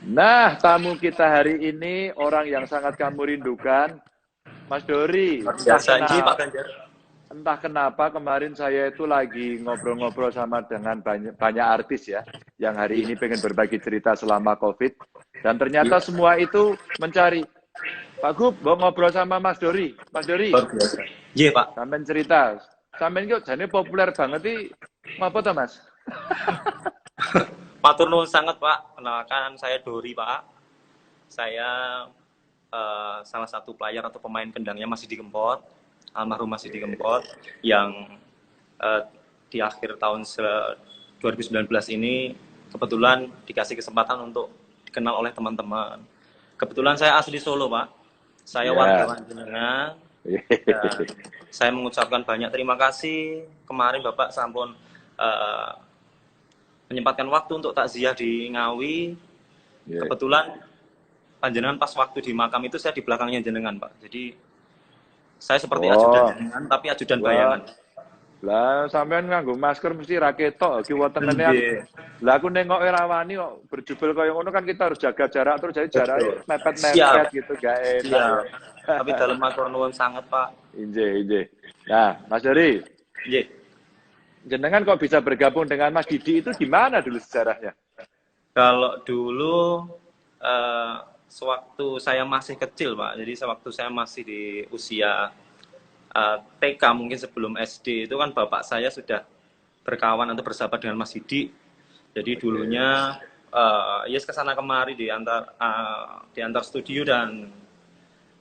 Nah, tamu kita hari ini orang yang sangat kamu rindukan, Mas Dori. Biasa ini Pak Ganjar. Entah kenapa kemarin saya itu lagi ngobrol-ngobrol sama dengan banyak artis ya, yang hari Iya, ini pengen berbagi cerita selama COVID. Dan ternyata iya, semua itu mencari, Pak Gub, mau ngobrol sama Mas Dori. Mas Dori, luar biasa. Iya Pak, sampean cerita. Sampean kok jadi populer banget sih. Ngapa tuh Mas? matur nuwun sangat Pak. Kenalkan saya Dori Pak. Saya salah satu player atau pemain kendangnya Mas Didi Kempot, almarhum Mas Didi Kempot, yang eh, di akhir tahun 2019 ini kebetulan dikasih kesempatan untuk dikenal oleh teman-teman. Kebetulan saya asli Solo Pak. Saya Ya. warga jenengan. Dan saya mengucapkan banyak terima kasih kemarin Bapak sampun eh, menyempatkan waktu untuk takziah di Ngawi. Ya. Kebetulan panjenengan pas waktu di makam itu saya di belakangnya jenengan Pak. Jadi saya seperti ajudan Oh, jenengan tapi ajudan wah. bayangan. Lah sampean nganggo masker mesti ra ketok kiwa tengene aku. Nggih, Lah aku nengoke rawani kok berjubel kaya ngono kan kita harus jaga jarak terus jadi jaraknya betul. mepet-mepet Siap, gitu gak enak ya. siap. Tapi dalam matur nuwun sangat Pak. Inje, inje. Nah, Mas Dori, Nggih. jenengan kok bisa bergabung dengan Mas Didi itu gimana dulu sejarahnya? Kalau dulu eh, sewaktu saya masih kecil Pak. Jadi sewaktu saya masih di usia TK mungkin sebelum SD itu kan bapak saya sudah berkawan atau bersahabat dengan Mas Didi. Jadi Oke. dulunya yes kesana kemari di antar studio dan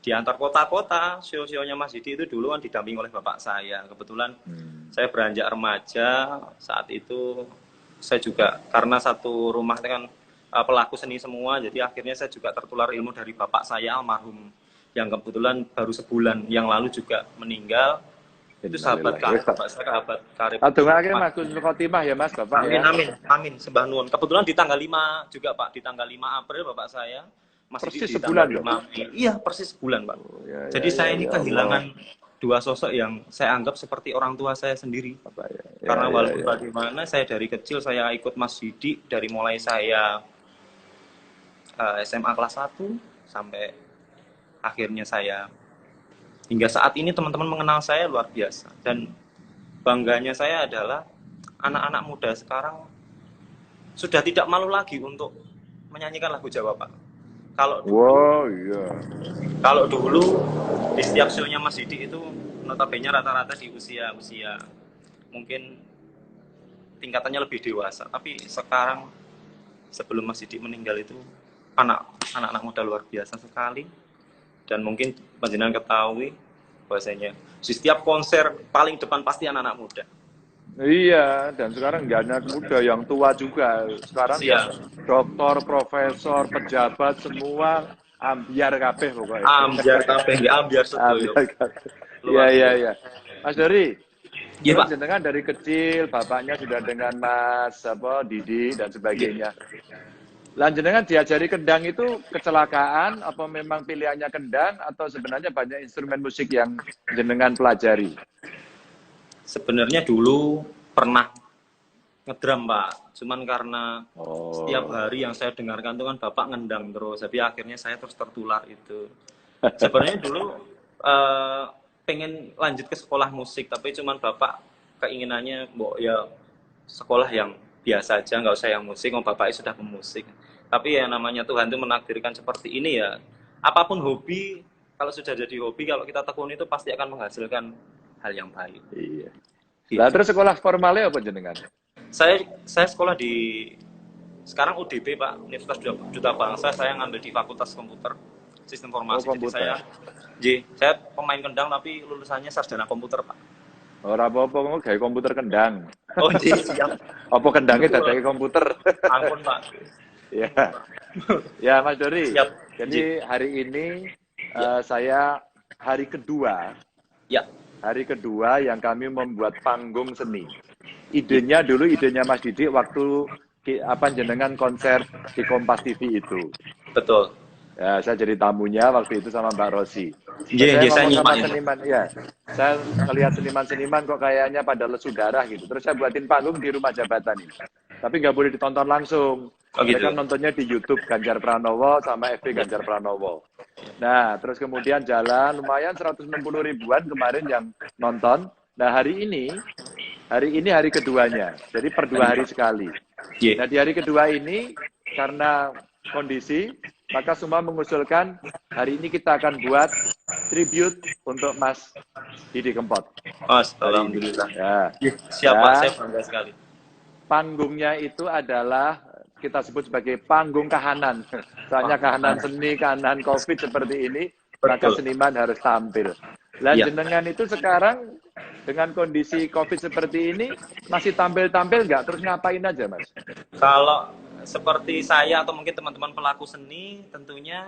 di antar kota-kota. Show-nya Mas Didi itu dulu kan didampingi oleh bapak saya. Kebetulan Hmm. saya beranjak remaja saat itu saya juga karena satu rumah itu kan pelaku seni semua, jadi akhirnya saya juga tertular ilmu dari bapak saya almarhum yang kebetulan baru sebulan yang lalu juga meninggal. Itu sahabat Innalillahi. Wes karib tak. bapak saya, sahabat karib Atungake Mas. Mas Husnul Khotimah ya Mas Bapak Amin, ya. amin, amin, sembah nuwun. Kebetulan di tanggal 5 juga Pak, di tanggal 5 April bapak saya masih Persis di tanggal sebulan dong. 5 Mei. Iya, persis sebulan Pak. Oh, ya ya Jadi ya saya ini ya Allah. kehilangan dua sosok yang saya anggap seperti orang tua saya sendiri. Apa ya? Ya Karena ya walaupun ya. bagaimana saya dari kecil saya ikut Mas Didi dari mulai saya SMA kelas 1 sampai akhirnya saya hingga saat ini teman-teman mengenal saya luar biasa, dan bangganya saya adalah anak-anak muda sekarang sudah tidak malu lagi untuk menyanyikan lagu Jawa Pak. Kalau dulu Wow, iya. kalau dulu di setiap show-nya Mas Didi itu notabene rata-rata di usia mungkin tingkatannya lebih dewasa, tapi sekarang sebelum Mas Didi meninggal itu anak-anak muda luar biasa sekali, dan mungkin panjenengan ketahui bahwasanya di setiap konser paling depan pasti anak-anak muda. Iya, dan sekarang nggak hanya muda, yang tua juga. Sekarang yang Siap. doktor, profesor, pejabat, semua ambiar kabeh pokoknya. Ambiar kabeh nggih, ambiar sedoyo. Ambiar kabeh. Iya, Luar iya, biasa. iya. Mas Dori, Iya, terus Pak. jenengan dari kecil, bapaknya sudah dengan Mas apa, Didi dan Iya. sebagainya. Lah jenengan diajari kendang itu kecelakaan, apa memang pilihannya kendang, atau sebenarnya banyak instrumen musik yang jenengan pelajari? Sebenarnya dulu pernah ngedram, Pak. Cuman karena setiap Oh, hari yang saya dengarkan itu kan Bapak ngendang terus. Tapi akhirnya saya terus tertular itu. Sebenarnya dulu eh, pengen lanjut ke sekolah musik, tapi cuman Bapak keinginannya mbok ya sekolah yang biasa aja, nggak usah yang musik, mau bapaknya sudah pemusik. Tapi ya namanya Tuhan itu menakdirkan seperti ini ya. Apapun hobi, kalau sudah jadi hobi, kalau kita tekuni itu pasti akan menghasilkan hal yang baik. iya. Lah Gitu. terus sekolah formalnya apa jenengan? Saya sekolah di sekarang UDB Pak, Universitas Duta Bangsa. Saya ngambil di Fakultas Komputer Sistem Oh, Informasi. Jadi komputer. saya pemain kendang tapi lulusannya sarjana komputer Pak. Ora apa-apa kamu gawe komputer kendang. Oh iya siap. Apa kendangnya Betul. dadake komputer? Ampun Pak. Ya. Ya, Mas Dori. Siap. Ji. Jadi hari ini Ya. saya hari kedua, Ya. yang kami membuat panggung seni. Idenya Mas Didi waktu apa jenengan konser di Kompas TV itu. Betul. Ya, saya jadi tamunya waktu itu sama Mbak Rosi. Iya, Saya saya ngomong sama nyimak ya. seniman, ya. Saya ngelihat seniman-seniman kok kayaknya pada lesu darah gitu. Terus saya buatin panggung di rumah jabatan ini. Tapi nggak boleh ditonton langsung. Oh gitu. Mereka nontonnya di YouTube Ganjar Pranowo sama FB Ganjar Pranowo. Nah, terus kemudian jalan lumayan 160 ribuan kemarin yang nonton. Nah, hari ini hari keduanya. Jadi per 2 hari sekali. Nah, di hari kedua ini karena kondisi, maka semua mengusulkan hari ini kita akan buat tribute untuk Mas Didi Kempot. Alhamdulillah. Ya. Siapa? Saya bangga sekali. Panggungnya itu adalah kita sebut sebagai panggung kahanan. Soalnya kahanan seni, kahanan COVID seperti ini, maka seniman harus tampil. Lah jenengan itu sekarang dengan kondisi COVID seperti ini masih tampil-tampil nggak? Terus ngapain aja, Mas? Kalau seperti saya atau mungkin teman-teman pelaku seni, tentunya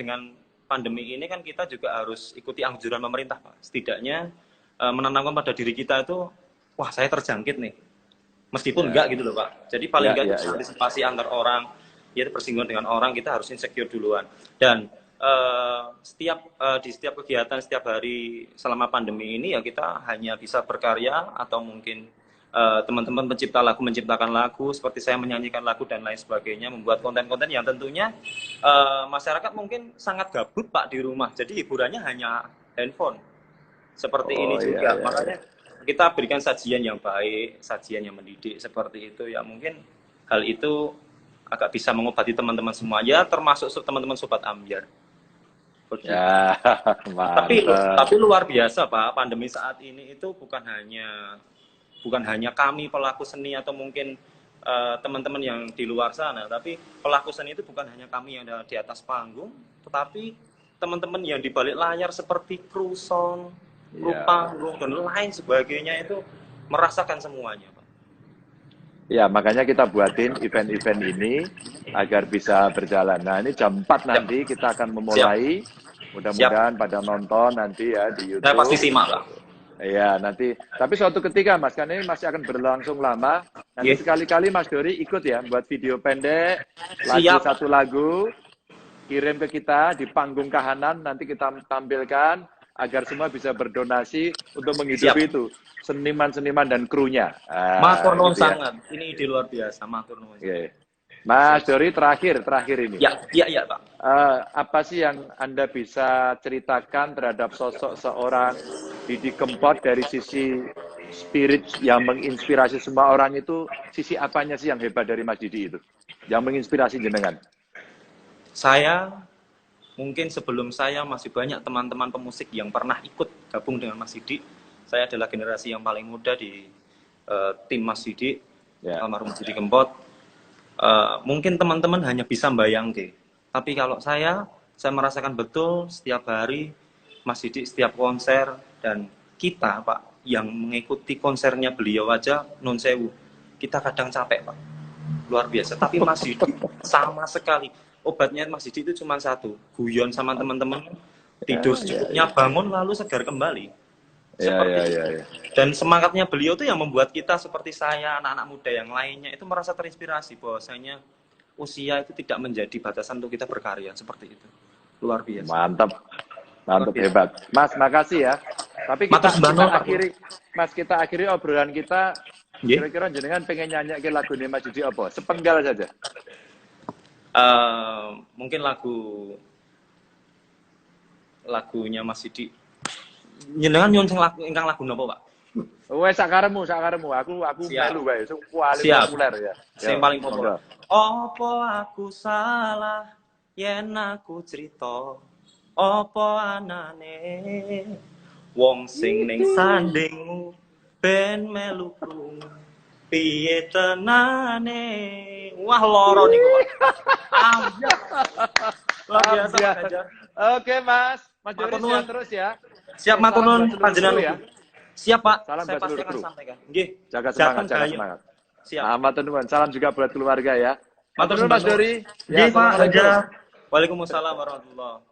dengan pandemi ini kan kita juga harus ikuti anjuran pemerintah, Pak. Setidaknya menanamkan pada diri kita itu, wah saya terjangkit nih. Meskipun enggak gitu loh, Pak. Jadi paling enggak itu antisipasi antar orang, ya bersinggungan dengan orang, kita harus insecure duluan. Dan di setiap kegiatan, setiap hari selama pandemi ini ya kita hanya bisa berkarya atau mungkin teman-teman pencipta lagu menciptakan lagu, seperti saya menyanyikan lagu dan lain sebagainya, membuat konten-konten yang tentunya masyarakat mungkin sangat gabut, Pak, di rumah. Jadi hiburannya hanya handphone. Seperti ini juga. Makanya kita berikan sajian yang baik, sajian yang mendidik seperti itu. Ya mungkin hal itu agak bisa mengobati teman-teman semua, ya termasuk teman-teman Sobat Ambyar. Ya, tapi luar biasa, Pak, pandemi saat ini itu bukan hanya kami pelaku seni atau mungkin teman-teman yang di luar sana, tapi pelaku seni itu bukan hanya kami yang ada di atas panggung, tetapi teman-teman yang di balik layar seperti kru sound, kru panggung dan lain sebagainya itu merasakan semuanya, Pak. Ya, makanya kita buatin event-event ini agar bisa berjalan. Nah, ini jam 4 nanti kita akan memulai. Mudah-mudahan pada nonton nanti ya di YouTube. Saya pasti simak, Pak. Iya, nanti. Tapi suatu ketika, Mas, karena ini masih akan berlangsung lama. Nanti sekali-kali Mas Dori ikut ya, buat video pendek, satu lagu, kirim ke kita di panggung kahanan, nanti kita tampilkan agar semua bisa berdonasi untuk menghidupi itu seniman-seniman dan krunya. Matur nuwun sangat. Ini ide luar biasa, matur nuwun. Mas Dori, terakhir ini. Ya, Pak. Apa sih yang Anda bisa ceritakan terhadap sosok seorang Didi Kempot dari sisi spirit yang menginspirasi semua orang itu? Sisi apanya sih yang hebat dari Mas Didi itu? Yang menginspirasi jenengan? Mungkin sebelum saya masih banyak teman-teman pemusik yang pernah ikut gabung dengan Mas Didi. Saya adalah generasi yang paling muda di tim Mas Didi, almarhum Didi Kempot. Mungkin teman-teman hanya bisa bayangke. Tapi kalau saya merasakan betul setiap hari Mas Didi setiap konser, dan kita, Pak, yang mengikuti konsernya beliau aja nun sewu. Kita kadang capek, Pak. Luar biasa. Tapi Mas Didi sama sekali. Obatnya Mas Didi itu cuma satu, guyon sama teman-teman, tidur secukupnya, bangun lalu segar kembali. Seperti itu. Dan semangatnya beliau itu yang membuat kita seperti saya, anak-anak muda yang lainnya itu merasa terinspirasi bahwasanya usia itu tidak menjadi batasan untuk kita berkarya, seperti itu. Luar biasa. Mantap, hebat. Mas, makasih ya. Tapi kita akhiri obrolan kita. Kira-kira jenengan pengen nyanyi lagu ini Mas Didi apa? Sepenggal saja. Mungkin lagunya Mas Didi. Jenengan nyon sing ingkang lagu napa, Pak? Wes sakaremu. Aku melu wae, sing paling populer ya. Sing paling populer. Apa aku salah yen aku crita? Apa anane wong sing ning sandingmu ben melu krungu? Piye tenane? Wah, loro niku, Pak. Luar biasa, Pak. Oke, Mas. Mas Dori sehat terus ya. Siap, matur nuwun panjenengan ya. Siap, Pak. Salam saya buat pasti seluruh akan kru. sampaikan. Nggih. Jaga semangat. Siap. Matur nuwun. Salam juga buat keluarga ya. Matur nuwun Mas Dori. Nggih, Pak. Waalaikumsalam warahmatullahi